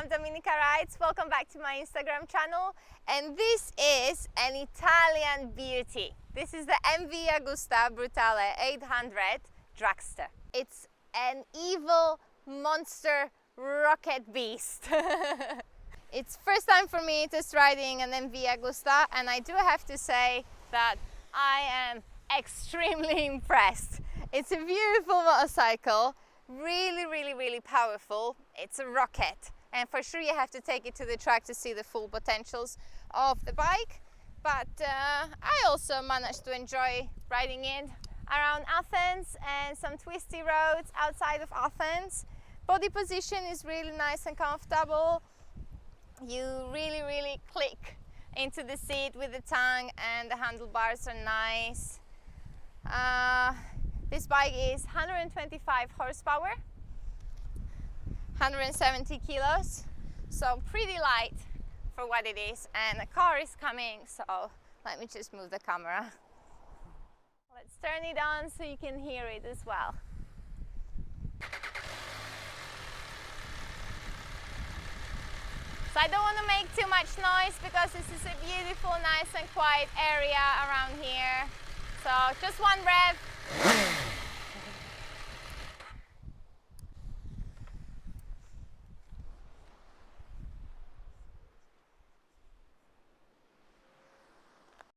I'm Dominika Rides. Welcome back to my Instagram channel, and this is an Italian beauty. This is the MV Agusta Brutale 800 Dragster. It's an evil monster rocket beast. It's first time for me test riding an MV Agusta, and I do have to say that I am extremely impressed. It's a beautiful motorcycle, really powerful. It's a rocket, and for sure you have to take it to the track to see the full potentials of the bike. But I also managed to enjoy riding it around Athens and some twisty roads outside of Athens. Body position is really nice and comfortable. You really click into the seat with the tongue, and the handlebars are nice. This bike is 125 horsepower, 170 kilos, so pretty light for what it is. And a car is coming, so let me just move the camera. Let's turn it on so you can hear it as well. So I don't want to make too much noise because this is a beautiful, nice and quiet area around here. So just one rev.